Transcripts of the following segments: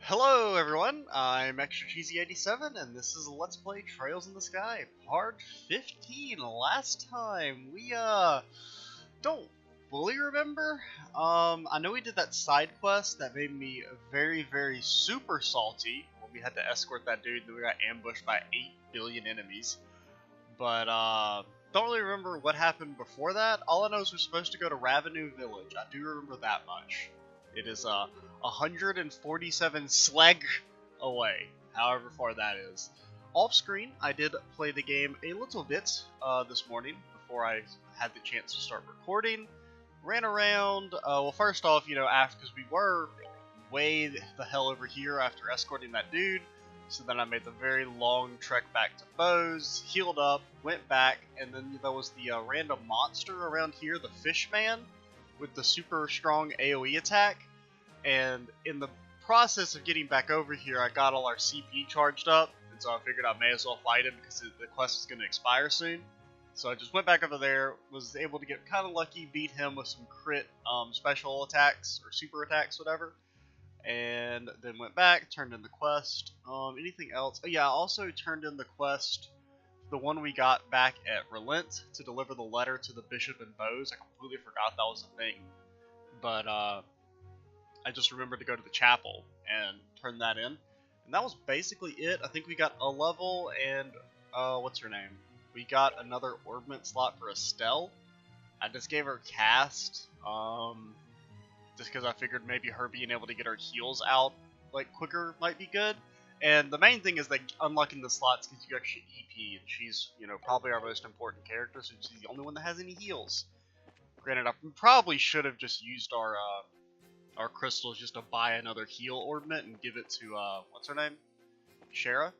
Hello everyone, I'm Extra Cheesy 87 and this is Let's Play Trails in the Sky, part 15. Last time we don't fully remember. I know we did that side quest that made me very super salty when we had to escort that dude and we got ambushed by 8 billion enemies. But don't really remember what happened before that. All I know is we're supposed to go to Ravennue Village. I do remember that much. It is 147 slag away, however far that is. Off screen, I did play the game a little bit this morning before I had the chance to start recording. Ran around, well first off, after, because we were way the hell over here after escorting that dude. So then I made the very long trek back to Bose, healed up, went back, and then there was the random monster around here, the fish man, with the super strong AoE attack. And in the process of getting back over here, I got all our CP charged up, and so I figured I may as well fight him because the quest is going to expire soon. So I just went back over there, was able to get kind of lucky, beat him with some crit special attacks, or super attacks, whatever. And then went back, turned in the quest. Anything else? Oh yeah, I also turned in the quest, the one we got back at Relent, to deliver the letter to the Bishop in Bose. I completely forgot that was a thing. But I just remembered to go to the chapel and turn that in. And that was basically it. I think we got a level and, what's her name? We got another orbment slot for Estelle. I just gave her cast, just because I figured maybe her being able to get her heals out like quicker might be good. And the main thing is that unlocking the slots gives you extra EP, and she's, probably our most important character, so she's the only one that has any heals. Granted, I probably should have just used our crystals just to buy another heal ornament and give it to, what's her name? Shara?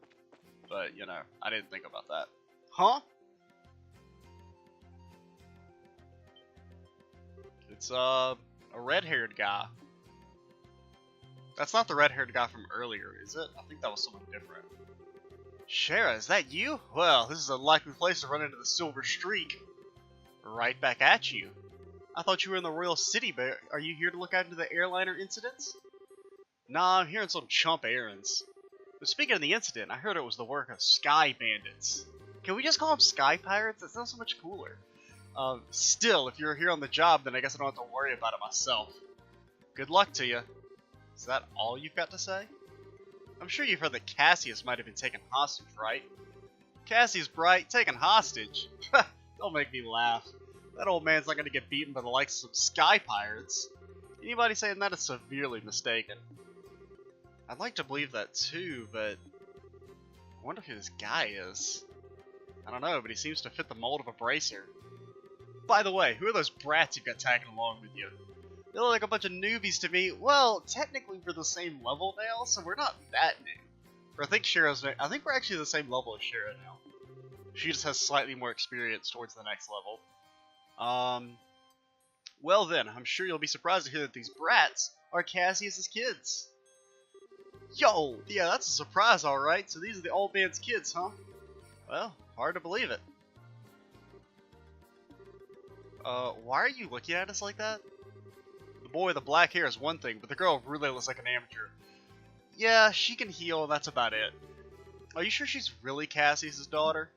But, I didn't think about that. Huh? It's, a red-haired guy. That's not the red-haired guy from earlier, is it? I think that was someone different. Shara, is that you? Well, this is a likely place to run into the Silver Streak. Right back at you. I thought you were in the Royal City, but are you here to look into the airliner incidents? Nah, I'm here on some chump errands. But speaking of the incident, I heard it was the work of Sky Bandits. Can we just call them Sky Pirates? That sounds so much cooler. Still, if you're here on the job, then I guess I don't have to worry about it myself. Good luck to you. Is that all you've got to say? I'm sure you've heard that Cassius might have been taken hostage, right? Cassius Bright, taken hostage? Don't make me laugh. That old man's not going to get beaten by the likes of some Sky Pirates. Anybody saying that is severely mistaken. I'd like to believe that too, but I wonder who this guy is. I don't know, but he seems to fit the mold of a bracer. By the way, who are those brats you've got tagging along with you? They look like a bunch of newbies to me. Well, technically we're the same level now, so we're not that new. Or I think we're actually the same level as Shara now. She just has slightly more experience towards the next level. Well then, I'm sure you'll be surprised to hear that these brats are Cassius's kids. Yo, yeah, that's a surprise, alright. So these are the old man's kids, huh? Well, hard to believe it. Why are you looking at us like that? The boy with the black hair is one thing, but the girl really looks like an amateur. Yeah, she can heal, and that's about it. Are you sure she's really Cassius's daughter?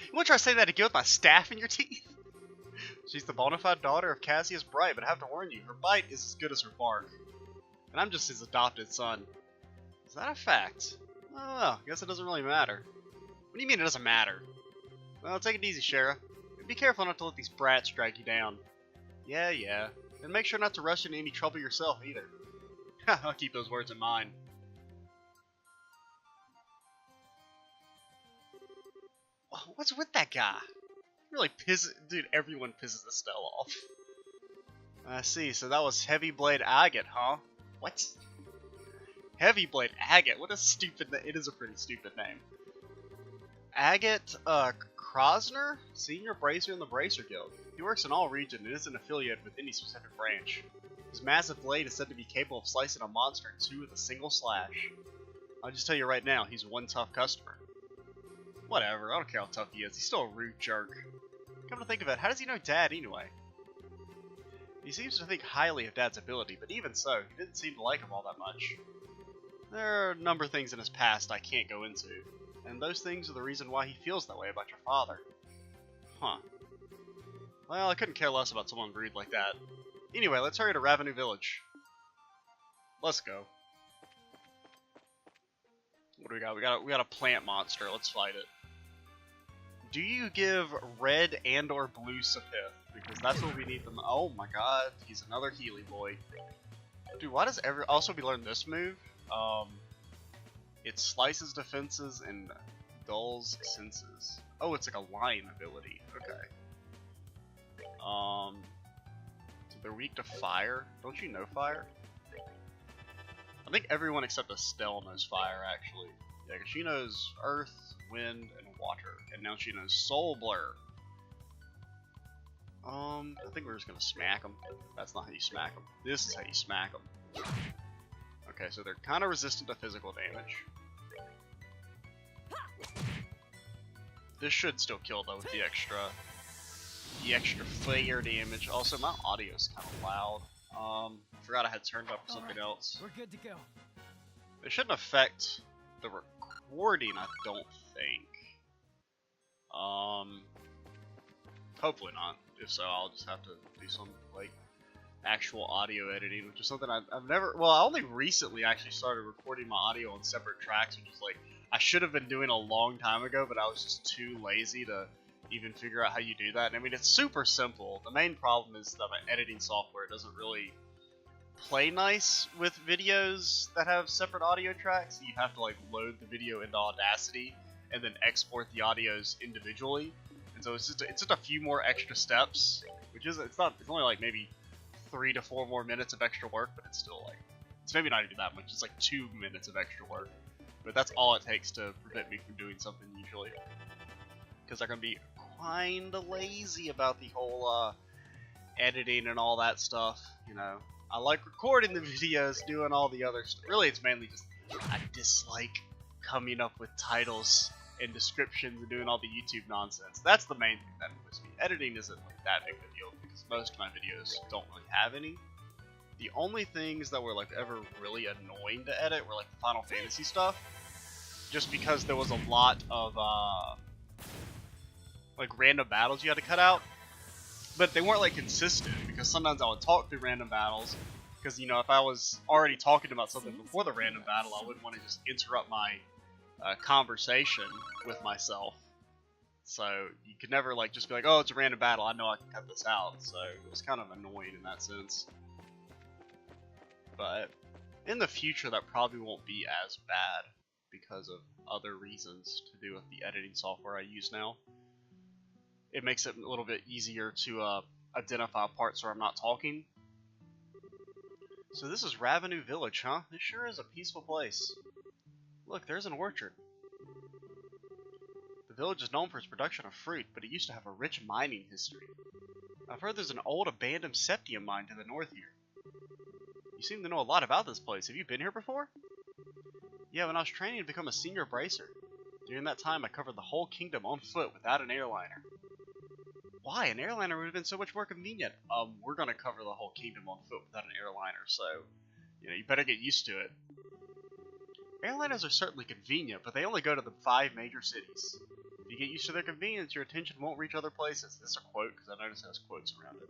You want to try saying that again with my staff in your teeth? She's the bona fide daughter of Cassius Bright, but I have to warn you, her bite is as good as her bark. And I'm just his adopted son. Is that a fact? I don't know, I guess it doesn't really matter. What do you mean it doesn't matter? Well, take it easy, Shara. And be careful not to let these brats drag you down. Yeah. And make sure not to rush into any trouble yourself, either. I'll keep those words in mind. What's with that guy? Really dude, everyone pisses Estelle off. I see, so that was Heavy Blade Agate, huh? What? Heavy Blade Agate? What a stupid name. It is a pretty stupid name. Agate, Krosner? Senior Bracer in the Bracer Guild. He works in all regions and isn't affiliated with any specific branch. His massive blade is said to be capable of slicing a monster in two with a single slash. I'll just tell you right now, he's one tough customer. Whatever, I don't care how tough he is, he's still a rude jerk. Come to think of it, how does he know Dad anyway? He seems to think highly of Dad's ability, but even so, he didn't seem to like him all that much. There are a number of things in his past I can't go into, and those things are the reason why he feels that way about your father. Huh. Well, I couldn't care less about someone rude like that. Anyway, let's hurry to Ravennue Village. Let's go. What do we got? We got a plant monster. Let's fight it. Do you give red and or blue Sapith? Because that's what we need them. Oh my god, he's another Healy boy. Dude, why does also we learn this move? It slices defenses and dulls senses. Oh, it's like a line ability. Okay. So they're weak to fire. Don't you know fire? I think everyone except Estelle knows fire, actually. Yeah, because she knows earth, wind, and water. And now she knows soul blur. I think we're just gonna smack them. That's not how you smack them. This is how you smack them. Okay, so they're kind of resistant to physical damage. This should still kill though with the extra fire damage. Also, my audio's kind of loud. Forgot I had turned up for something else. We're good to go. It shouldn't affect the recording, I don't think. Hopefully not. If so, I'll just have to do some like actual audio editing, which is something I've never. Well, I only recently actually started recording my audio on separate tracks, which is like I should have been doing a long time ago, but I was just too lazy to even figure out how you do that. And I mean, it's super simple. The main problem is that my editing software doesn't really play nice with videos that have separate audio tracks. You have to like load the video into Audacity and then export the audios individually. And so it's just a few more extra steps, which is it's only like maybe 3 to 4 more minutes of extra work, but it's still like it's maybe not even that much. It's like 2 minutes of extra work, but that's all it takes to prevent me from doing something usually. Because I can be kinda lazy about the whole editing and all that stuff, you know. I like recording the videos, doing all the other stuff. Really, it's mainly just I dislike coming up with titles and descriptions and doing all the YouTube nonsense. That's the main thing that annoys me. Editing isn't like that big of a deal because most of my videos don't really have any. The only things that were like ever really annoying to edit were like the Final Fantasy stuff, just because there was a lot of like random battles you had to cut out. But they weren't like consistent, because sometimes I would talk through random battles, because you know, if I was already talking about something before the random battle, I wouldn't want to just interrupt my conversation with myself. So you could never like just be like, oh, it's a random battle, I know I can cut this out. So it was kind of annoying in that sense. But in the future, that probably won't be as bad because of other reasons to do with the editing software I use now. It makes it a little bit easier to identify parts where I'm not talking. So this is Ravennue Village, huh? This sure is a peaceful place. Look, there's an orchard. The village is known for its production of fruit, but it used to have a rich mining history. I've heard there's an old abandoned septium mine to the north here. You seem to know a lot about this place. Have you been here before? Yeah, when I was training to become a senior bracer. During that time, I covered the whole kingdom on foot without an airliner. Why? An airliner would have been so much more convenient. We're gonna cover the whole kingdom on foot without an airliner, so you know, you better get used to it. Airliners are certainly convenient, but they only go to the 5 major cities. If you get used to their convenience, your attention won't reach other places. This is a quote, because I noticed it has quotes around it.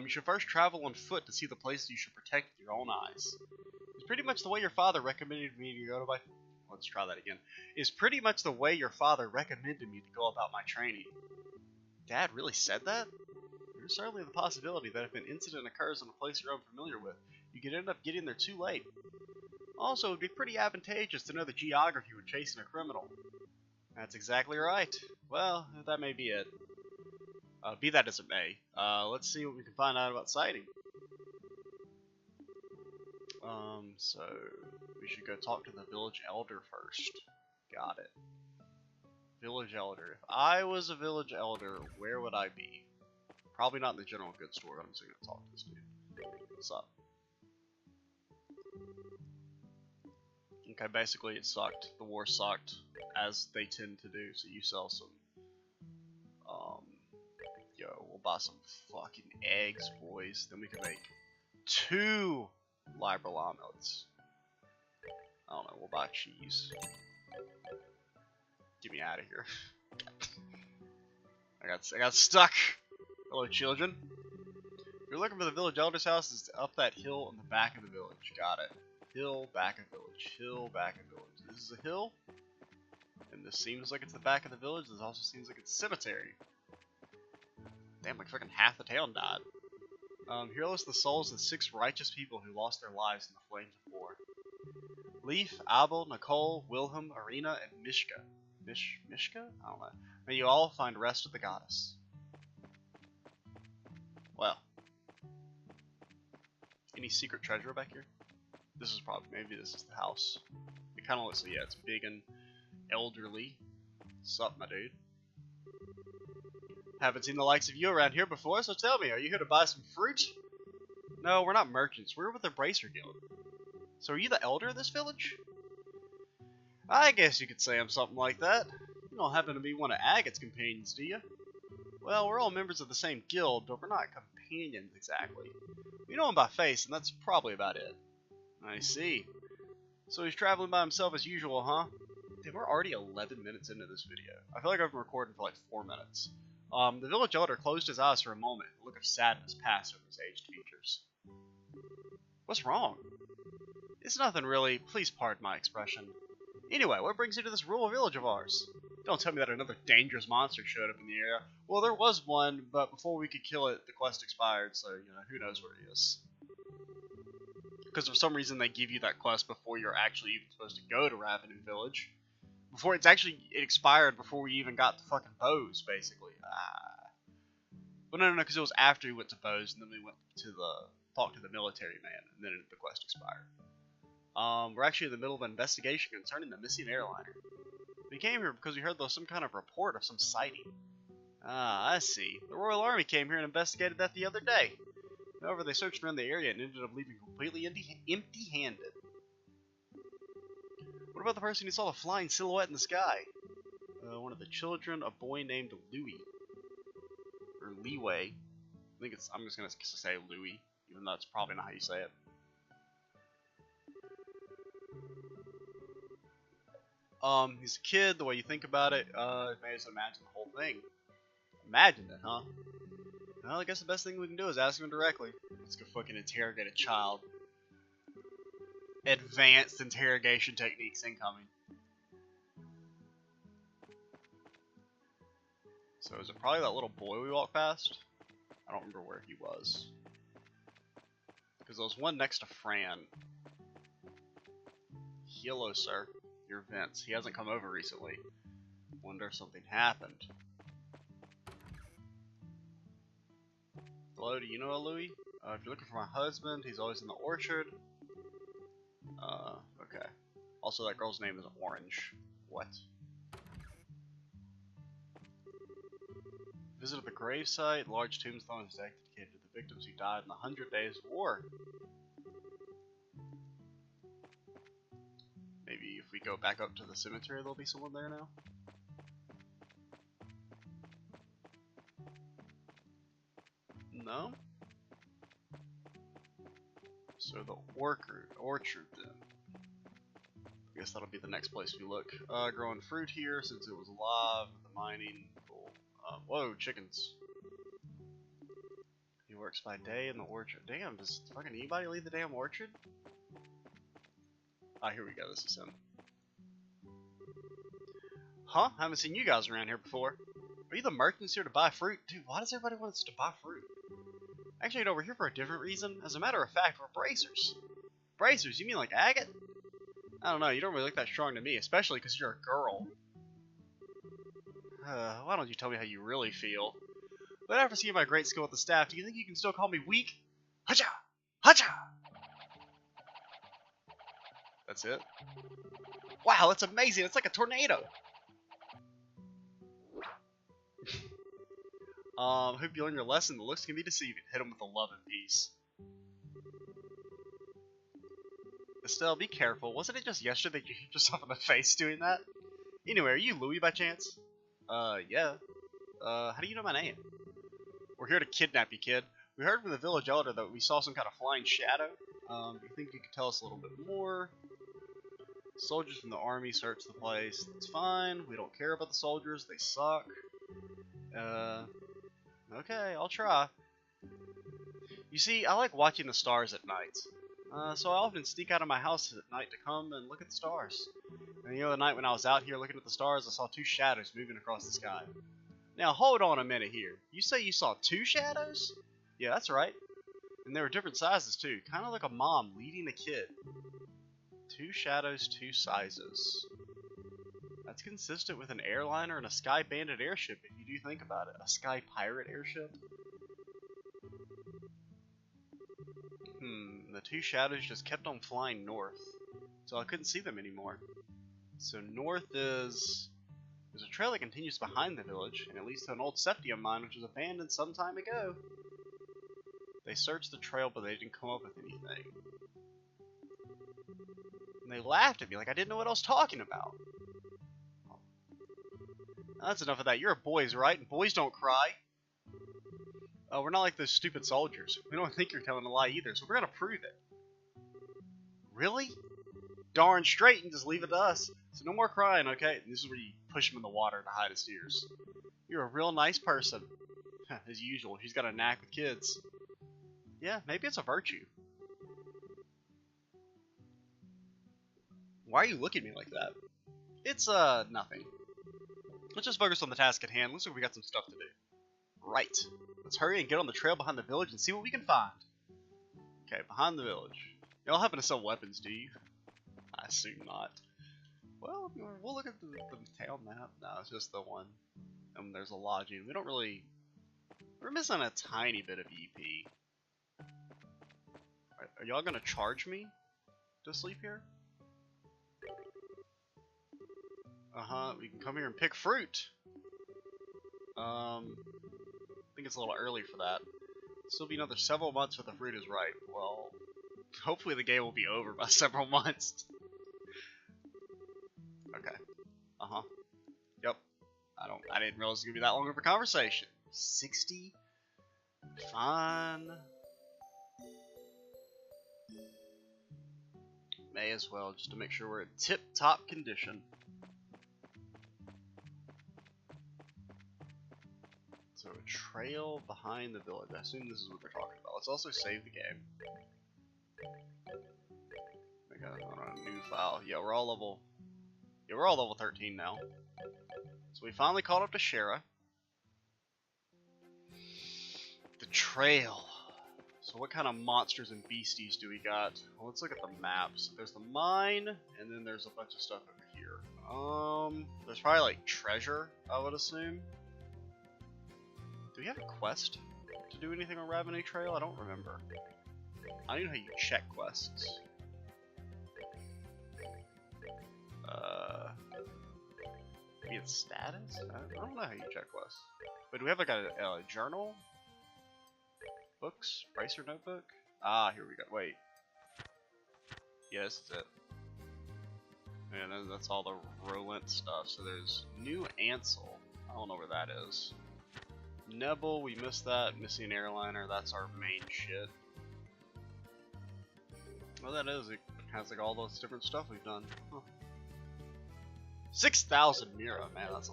You should first travel on foot to see the places you should protect with your own eyes. It's pretty much the way your father recommended me to go to my... Let's try that again. It's pretty much the way your father recommended me to go about my training. Dad really said that? There's certainly the possibility that if an incident occurs in a place you're unfamiliar with, you could end up getting there too late. Also, it would be pretty advantageous to know the geography when chasing a criminal. That's exactly right. Well, that may be it. Be that as it may, let's see what we can find out about sighting. So we should go talk to the village elder first. Got it. Village elder. If I was a village elder, where would I be? Probably not in the general goods store. I'm just gonna talk to this dude. What's up? Okay, basically it sucked. The war sucked, as they tend to do. So you sell some, go. We'll buy some fucking eggs, boys. Then we can make 2 liberal omelets. I don't know, we'll buy cheese. Get me out of here. I got stuck. Hello, children. If you're looking for the village elder's house, it's up that hill in the back of the village. Got it. Hill, back of village. Hill, back of village. This is a hill. And this seems like it's the back of the village. This also seems like it's a cemetery. Damn, like fucking half the town died. Here lists the souls of 6 righteous people who lost their lives in the flames of war. Leaf, Abel, Nicole, Wilhelm, Arena, and Mishka. Mishka? I don't know. May you all find rest with the goddess. Well. Any secret treasure back here? This is probably, maybe this is the house. It kind of looks like, yeah, it's big and elderly. Sup, my dude? Haven't seen the likes of you around here before, so tell me, are you here to buy some fruit? No, we're not merchants. We're with the Bracer Guild. So are you the elder of this village? I guess you could say I'm something like that. You don't happen to be one of Agate's companions, do you? Well, we're all members of the same guild, but we're not companions exactly. We know him by face, and that's probably about it. I see. So he's traveling by himself as usual, huh? Dude, we're already 11 minutes into this video. I feel like I've been recording for like 4 minutes. The village elder closed his eyes for a moment. A look of sadness passed over his aged features. What's wrong? It's nothing really. Please pardon my expression. Anyway, what brings you to this rural village of ours? Don't tell me that another dangerous monster showed up in the area. Well, there was one, but before we could kill it, the quest expired, so, you know, who knows where he is. Because for some reason they give you that quest before you're actually even supposed to go to Ravennue Village. Before it expired before we even got to fucking Bose, basically. Well, no, because it was after we went to Bose, and then we went to talk to the military man, and then the quest expired. We're actually in the middle of an investigation concerning the missing airliner. We came here because we heard there was some kind of report of some sighting. Ah, I see. The Royal Army came here and investigated that the other day. However, they searched around the area and ended up leaving completely empty-handed. What about the person who saw the flying silhouette in the sky? One of the children, a boy named Louis. Or Leeway. I'm just gonna say Louis, even though it's probably not how you say it. He's a kid, the way you think about it, made us imagine the whole thing. Imagine it, huh? Well, I guess the best thing we can do is ask him directly. Let's go fucking interrogate a child. Advanced interrogation techniques incoming. So is it probably that little boy we walked past? I don't remember where he was. Because there was one next to Fran. Hello, sir. Your Vince. He hasn't come over recently. Wonder if something happened. Hello, do you know a Louis? If you're looking for my husband, he's always in the orchard. Okay. Also, that girl's name is Orange. What? Visited the gravesite. Large tombstone is dedicated to the victims who died in the 100 Days War. Maybe if we go back up to the cemetery, there'll be someone there now. No? So the orchard then. I guess that'll be the next place we look. Growing fruit here since it was alive. The mining. Cool. Whoa, chickens. He works by day in the orchard. Damn, does fucking anybody leave the damn orchard? Ah, here we go. This is him. Huh? Haven't seen you guys around here before. Are you the merchants here to buy fruit? Dude, why does everybody want us to buy fruit? Actually, no, we're here for a different reason. As a matter of fact, we're bracers. Bracers? You mean like Agate? I don't know, you don't really look that strong to me, especially because you're a girl. Why don't you tell me how you really feel? But after seeing my great skill with the staff, do you think you can still call me weak? Hacha! Hacha! That's it? Wow, that's amazing! It's like a tornado! Hope you learned your lesson. The looks can be deceiving. Hit him with a love and peace. Estelle, be careful. Wasn't it just yesterday that you hit yourself in the face doing that? Anyway, are you Louis by chance? Yeah. How do you know my name? We're here to kidnap you, kid. We heard from the village elder that we saw some kind of flying shadow. Do you think you could tell us a little bit more? Soldiers from the army searched the place. It's fine. We don't care about the soldiers. They suck. Okay, I'll try. You see, I like watching the stars at night. So I often sneak out of my house at night to come and look at the stars. And the other night when I was out here looking at the stars, I saw two shadows moving across the sky. Now hold on a minute here. You say you saw two shadows? Yeah, that's right. And they were different sizes too, kind of like a mom leading a kid. Two shadows, two sizes. That's consistent with an airliner and a sky bandit airship if you do think about it. A sky pirate airship? The two shadows just kept on flying north, so I couldn't see them anymore. So north is... There's a trail that continues behind the village, and it leads to an old septium mine which was abandoned some time ago. They searched the trail, but they didn't come up with anything. And they laughed at me like I didn't know what I was talking about. Now, that's enough of that. You're a boys, right? And boys don't cry. We're not like those stupid soldiers. We don't think you're telling a lie either, so we're gonna prove it. Really? Darn straight, and just leave it to us. So no more crying, okay? And this is where you push him in the water to hide his tears. You're a real nice person. As usual, she's got a knack with kids. Yeah, maybe it's a virtue. Why are you looking at me like that? It's, nothing. Let's just focus on the task at hand. Looks like we got some stuff to do. Right. Let's hurry and get on the trail behind the village and see what we can find. Okay, behind the village. Y'all happen to sell weapons, do you? I assume not. Well, we'll look at the town map. No, it's just the one. And there's a lodging. We don't really... We're missing a tiny bit of EP. Are y'all gonna charge me to sleep here? We can come here and pick fruit. I think it's a little early for that. Still be another several months if the fruit is ripe. Well, hopefully the game will be over by several months. Okay. Yep. I didn't realize it was gonna be that long of a conversation. 60? Fine. May as well, just to make sure we're in tip-top condition. So a trail behind the village. I assume this is what they're talking about. Let's also save the game. Okay, on a new file. Yeah, we're all level 13 now. So we finally caught up to Shara. The trail. So what kind of monsters and beasties do we got? Well, let's look at the maps. There's the mine, and then there's a bunch of stuff over here. There's probably like treasure, I would assume. Do we have a quest to do anything on Ravennue Trail? I don't remember. I don't even know how you check quests. Maybe it's status? I don't know how you check quests. But do we have like a journal? Books? Pricer notebook? Ah, here we go. Wait. Yeah, this is it. And that's all the Rolent stuff. So there's New Ansel. I don't know where that is. Nebel, we missed that. Missing airliner, that's our main shit. Well, that is. It has like all those different stuff we've done. Huh. 6,000 Mira, man, that's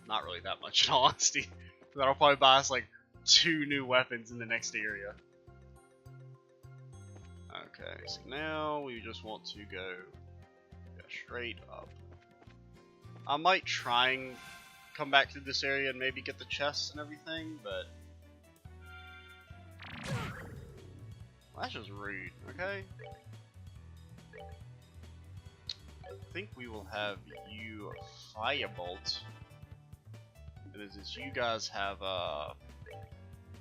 not really that much in all honesty. That'll probably buy us like 2 new weapons in the next area. Okay, so now we just want to go straight up. I might try and come back through this area and maybe get the chests and everything, but well, that's just rude, okay? I think we will have you Firebolt, and since you guys have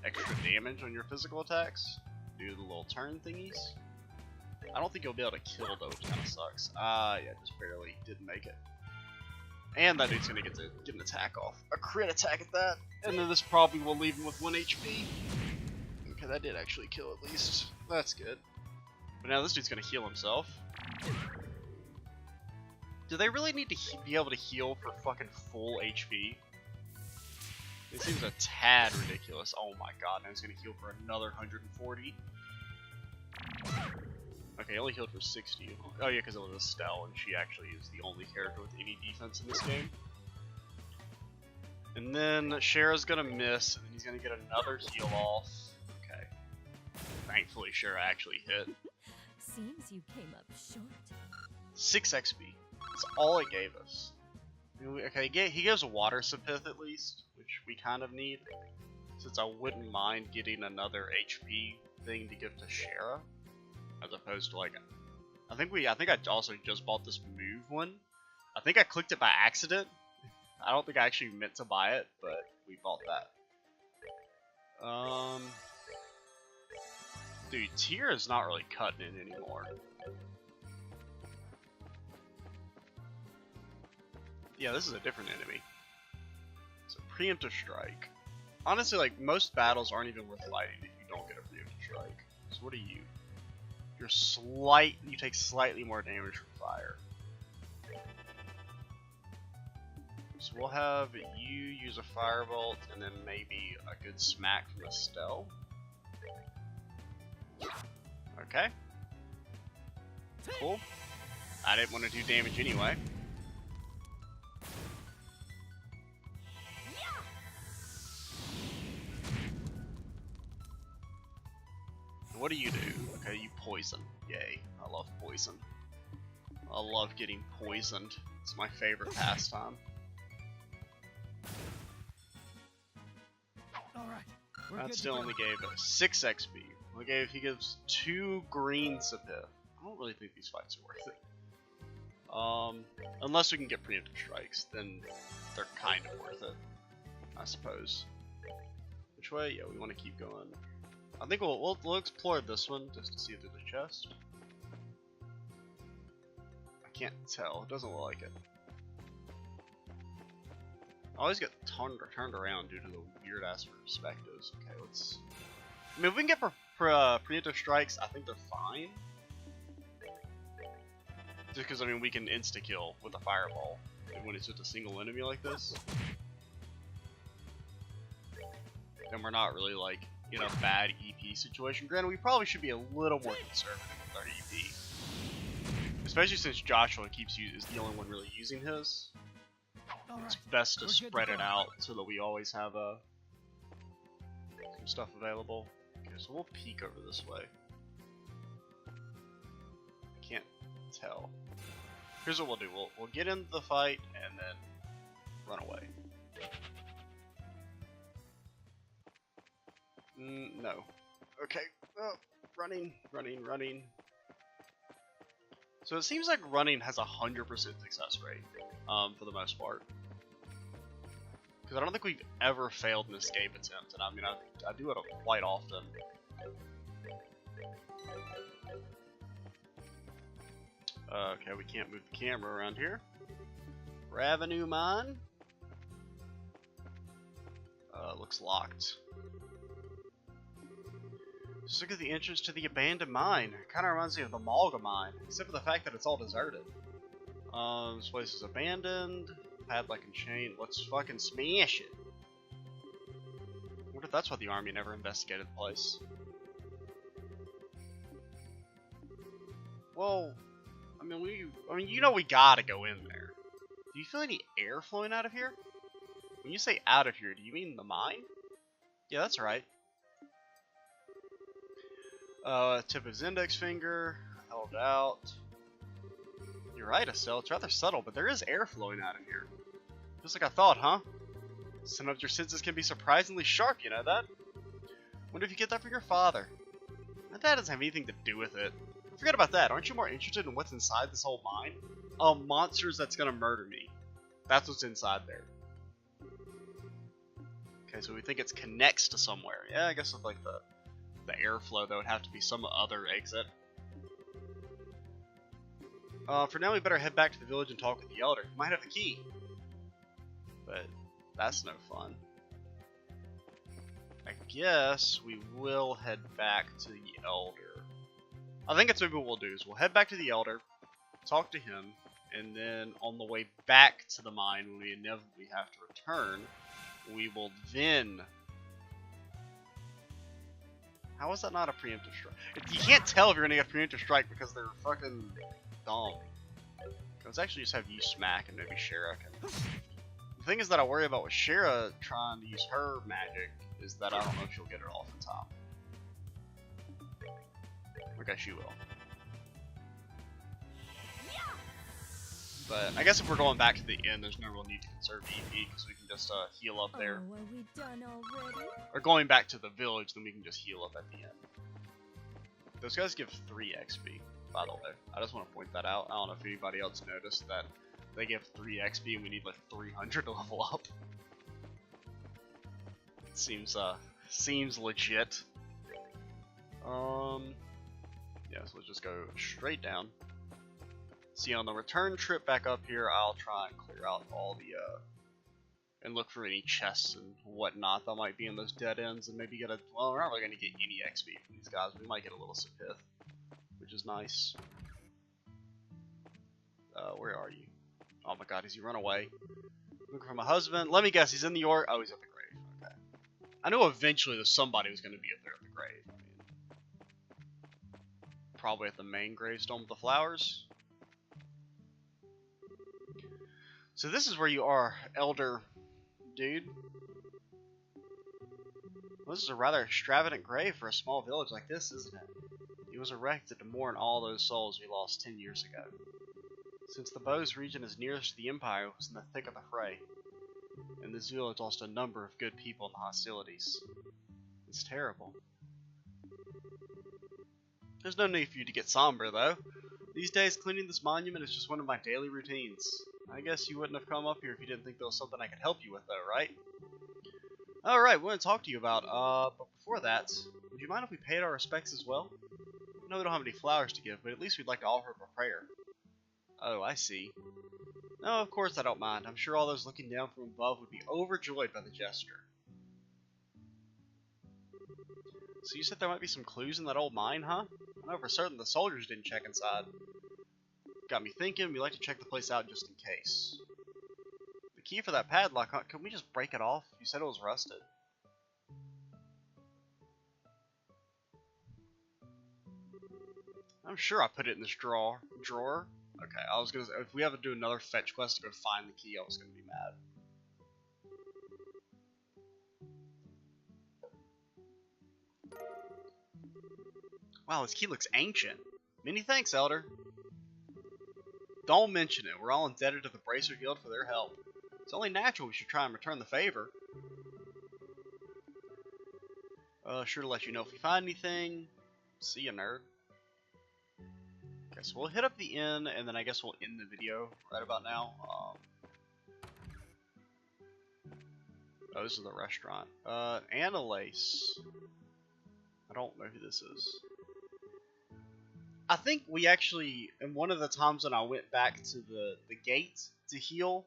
extra damage on your physical attacks, do the little turn thingies. I don't think you'll be able to kill though, which kind of sucks. Yeah, just barely didn't make it. And that dude's gonna get an attack off. A crit attack at that. And then this probably will leave him with 1 HP. Okay, that did actually kill at least. That's good. But now this dude's gonna heal himself. Do they really need to be able to heal for fucking full HP? It seems a tad ridiculous. Oh my god, now he's gonna heal for another 140. Okay, he only healed for 60. Oh yeah, because it was Estelle, and she actually is the only character with any defense in this game. And then Shara's gonna miss, and he's gonna get another heal off. Okay. Thankfully, Shara actually hit. Seems you came up short. 6 XP. That's all it gave us. Okay, he gives a water Sepith at least, which we kind of need. Since I wouldn't mind getting another HP thing to give to Shara. As opposed to like, I think I also just bought this move one. I think I clicked it by accident. I don't think I actually meant to buy it, but we bought that. Dude, Tyr is not really cutting it anymore. Yeah, this is a different enemy. It's a preemptive strike. Honestly, like, most battles aren't even worth fighting if you don't get a preemptive strike. So what are you? You take slightly more damage from fire. So we'll have you use a firebolt and then maybe a good smack from Estelle. Okay. Cool. I didn't want to do damage anyway. What do you do? Okay, you poison. Yay. I love poison. I love getting poisoned. It's my favorite pastime. Alright. That still only gave us 6 XP. He gives 2 green Sepith. I don't really think these fights are worth it. Unless we can get preemptive strikes, then they're kind of worth it, I suppose. Which way? Yeah, we want to keep going. I think we'll explore this one just to see if there's a chest. I can't tell. It doesn't look like it. I always get turned around due to the weird ass perspectives. Okay, let's. I mean, if we can get preemptive strikes, I think they're fine. Just because I mean, we can insta kill with a fireball when it's just a single enemy like this. Then we're not really like in a bad EP situation. Granted, we probably should be a little more conservative with our EP, especially since Joshua is the only one really using his. It's best to spread it out so that we always have some stuff available. Okay, so we'll peek over this way. I can't tell. Here's what we'll do. We'll get into the fight and then run away. No. Okay. Oh, running. So it seems like running has a 100% success rate, for the most part. Because I don't think we've ever failed an escape attempt, and I mean, I do it quite often. Okay, we can't move the camera around here. Ravennue mine. Looks locked. Just look at the entrance to the abandoned mine. It kind of reminds me of the Malga mine, except for the fact that it's all deserted. This place is abandoned. Padlock and chain. Let's fucking smash it. I wonder if that's why the army never investigated the place. Well, I mean, you know we gotta go in there. Do you feel any air flowing out of here? When you say out of here, do you mean the mine? Yeah, that's right. Tip of his index finger, held out. You're right, Estelle, it's rather subtle, but there is air flowing out of here. Just like I thought, huh? Sometimes your senses can be surprisingly sharp, you know that? Wonder if you get that from your father. My dad doesn't have anything to do with it. Forget about that, aren't you more interested in what's inside this whole mine? Monsters that's gonna murder me. That's what's inside there. Okay, so we think it connects to somewhere. Yeah, I guess with like the airflow, there would have to be some other exit. For now, we better head back to the village and talk with the elder. He might have the key. But that's no fun. I guess we will head back to the elder. I think that's maybe what we'll do, is we'll head back to the elder, talk to him, and then on the way back to the mine, when we inevitably have to return, we will then... How is that not a preemptive strike? You can't tell if you're gonna get a preemptive strike because they're fucking dumb. Let's actually just have you smack and maybe Shara can... The thing is that I worry about with Shara trying to use her magic is that I don't know if she'll get it off in time. Okay, she will. But I guess if we're going back to the inn, there's no real need to conserve EP because we can just heal up there. Oh, are we done already? Or going back to the village, then we can just heal up at the end. Those guys give 3 XP, by the way. I just want to point that out. I don't know if anybody else noticed that they give 3 XP and we need like 300 to level up. It seems legit. Yeah, so let's just go straight down. See, on the return trip back up here, I'll try and clear out all the, and look for any chests and whatnot that might be in those dead ends, and maybe get a, well, we're not really going to get any XP from these guys, we might get a little Sapith, which is nice. Where are you? Oh my god, has he run away? Looking for my husband. Let me guess, he's in the York. Oh, he's at the grave. Okay. I knew eventually that somebody was going to be up there at the grave. I mean, probably at the main gravestone with the flowers. So this is where you are, elder dude. Well, this is a rather extravagant grave for a small village like this, isn't it? It was erected to mourn all those souls we lost 10 years ago. Since the Bose region is nearest to the Empire, it was in the thick of the fray, and this village lost a number of good people in the hostilities. It's terrible. There's no need for you to get somber, though. These days, cleaning this monument is just one of my daily routines. I guess you wouldn't have come up here if you didn't think there was something I could help you with, though, right? Alright, we want to talk to you about, but before that, would you mind if we paid our respects as well? I know we don't have any flowers to give, but at least we'd like to offer up a prayer. Oh, I see. No, of course I don't mind. I'm sure all those looking down from above would be overjoyed by the gesture. So you said there might be some clues in that old mine, huh? I know for certain the soldiers didn't check inside. Got me thinking, we like to check the place out just in case. The key for that padlock, huh? Can we just break it off? You said it was rusted. I'm sure I put it in this drawer. Okay, I was gonna say, if we have to do another fetch quest to go find the key, I was gonna be mad. Wow, this key looks ancient. Many thanks, Elder. Don't mention it. We're all indebted to the Bracer Guild for their help. It's only natural we should try and return the favor. Sure to let you know if we find anything. See ya, nerd. Okay, so we'll hit up the inn, and then I guess we'll end the video right about now. Oh, this is the restaurant. Anna Lace. I don't know who this is. I think we actually, in one of the times when I went back to the gate to heal,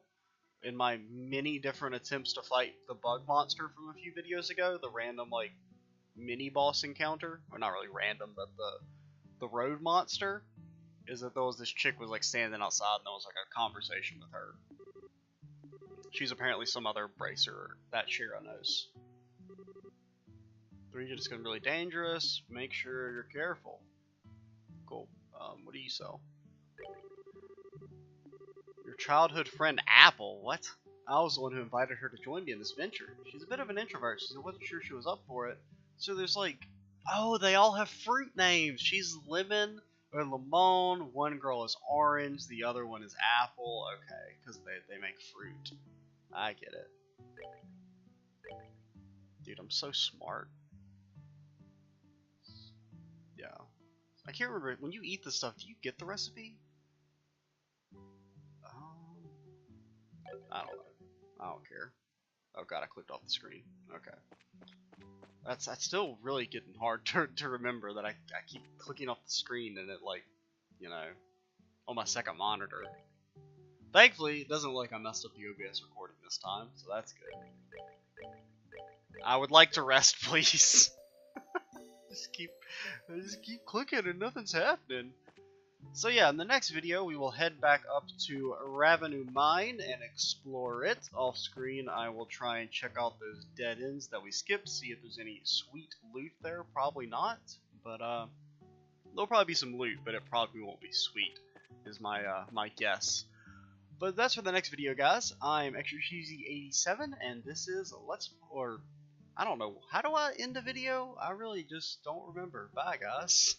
in my many different attempts to fight the bug monster from a few videos ago, the random, like, mini-boss encounter, or not really random, but the road monster, is that there was this chick was, like, standing outside, and there was, like, a conversation with her. She's apparently some other bracer that Shara knows. The region is getting really dangerous, make sure you're careful. Cool. What do you sell? Your childhood friend Apple. What? I was the one who invited her to join me in this venture. She's a bit of an introvert, so I wasn't sure she was up for it. So there's like, oh, they all have fruit names. She's Lemon or Lemon. One girl is Orange. The other one is Apple. Okay, because they make fruit. I get it. Dude, I'm so smart. Yeah. I can't remember, when you eat this stuff, do you get the recipe? I don't know. I don't care. Oh god, I clicked off the screen. Okay. That's still really getting hard to remember that I keep clicking off the screen and it, like, you know, on my second monitor. Thankfully, it doesn't look like I messed up the OBS recording this time, so that's good. I would like to rest, please. I just keep clicking and nothing's happening. So yeah, in the next video, we will head back up to Ravennue Mine and explore it. Off screen, I will try and check out those dead ends that we skipped, see if there's any sweet loot there. Probably not, but there'll probably be some loot, but it probably won't be sweet, is my my guess. But that's for the next video, guys. I'm Extra Cheesy 87, and this is I don't know, how do I end a video? I really just don't remember. Bye, guys.